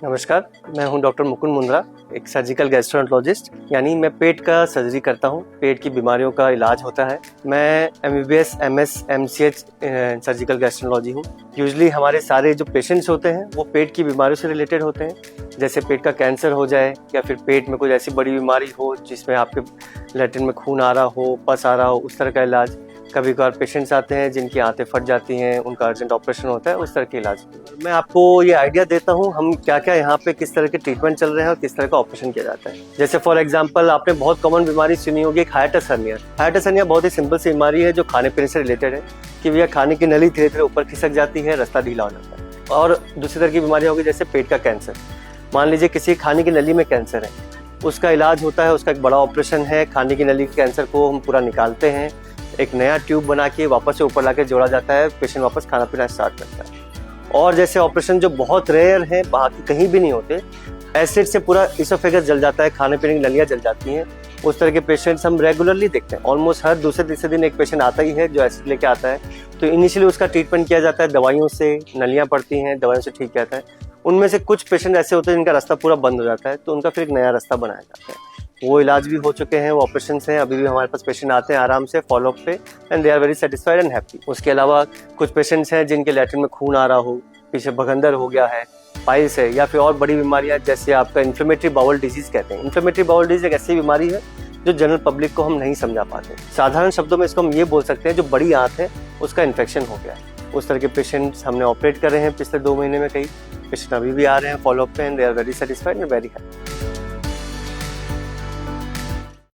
नमस्कार, मैं हूं डॉक्टर मुकुंद मुंद्रा, एक सर्जिकल गैस्ट्रोएंटरोलॉजिस्ट, यानी मैं पेट का सर्जरी करता हूं। पेट की बीमारियों का इलाज होता है। मैं MBBS, MS, MCH surgical gastroenterology हूं। यूजुअली हमारे सारे जो पेशेंट्स होते हैं वो पेट की बीमारियों से रिलेटेड होते हैं, जैसे पेट का कैंसर हो जाए या फिर पेट में कोई ऐसी बड़ी बीमारी हो जिसमें आपके लैट्रिन में खून आ रहा हो, पस आ रहा हो, उस तरह का इलाज। कभी कभार पेशेंट्स आते हैं जिनकी आंतें फट जाती हैं, उनका अर्जेंट ऑपरेशन होता है, उस तरह के इलाज। मैं आपको ये आइडिया देता हूँ हम क्या क्या यहाँ पे किस तरह के ट्रीटमेंट चल रहे हैं और किस तरह का ऑपरेशन किया जाता है। जैसे फॉर एग्जांपल आपने बहुत कॉमन बीमारी सुनी होगी, एक हाइटिस हर्निया। हाइटिस हर्निया बहुत ही सिंपल सी बीमारी है जो खाने पीने से रिलेटेड है कि भैया खाने की नली धीरे धीरे ऊपर खिसक जाती है, रास्ता ढीला हो जाता है। और दूसरी तरह की बीमारी होगी जैसे पेट का कैंसर। मान लीजिए किसी खाने की नली में कैंसर है, उसका इलाज होता है, उसका एक बड़ा ऑपरेशन है। खाने की नली के कैंसर को हम पूरा निकालते हैं, एक नया ट्यूब बना के वापस से ऊपर लाके जोड़ा जाता है, पेशेंट वापस खाना पीना स्टार्ट करता है। और जैसे ऑपरेशन जो बहुत रेयर है, बाकी कहीं भी नहीं होते, एसिड से पूरा इसोफेगस जल जाता है, खाने पीने की नलियाँ जल जाती हैं, उस तरह के पेशेंट्स हम रेगुलरली देखते हैं। ऑलमोस्ट हर दूसरे तीसरे दिन एक पेशेंट आता ही है जो एसिड लेके आता है। तो इनिशियली उसका ट्रीटमेंट किया जाता है दवाइयों से, नलियाँ पड़ती हैं, दवाइयों से ठीक रहता है। उनमें से कुछ पेशेंट ऐसे होते हैं जिनका रास्ता पूरा बंद हो जाता है, तो उनका फिर एक नया रास्ता बनाया जाता है। वो इलाज भी हो चुके हैं, वो ऑपरेशन हैं, अभी भी हमारे पास पेशेंट आते हैं आराम से फॉलोअप पे, and they are very satisfied and happy. उसके अलावा कुछ पेशेंट्स हैं जिनके लैट्रिन में खून आ रहा हो, पीछे भगंदर हो गया है, पाइल्स है, या फिर और बड़ी बीमारियां जैसे आपका इन्फ्लेमेटरी बाउल डिजीज कहते हैं। इन्फ्लेमेटरी बाउल डिजीज एक ऐसी बीमारी है जो जनरल पब्लिक को हम नहीं समझा पाते। साधारण शब्दों में इसको हम ये बोल सकते हैं जो बड़ी आंत है उसका इन्फेक्शन हो गया है। उस तरह के पेशेंट्स हमने ऑपरेट कर रहे हैं पिछले 2 महीने में। कई पेशेंट अभी भी आ रहे हैं फॉलोअप पे, and they are very satisfied and very happy.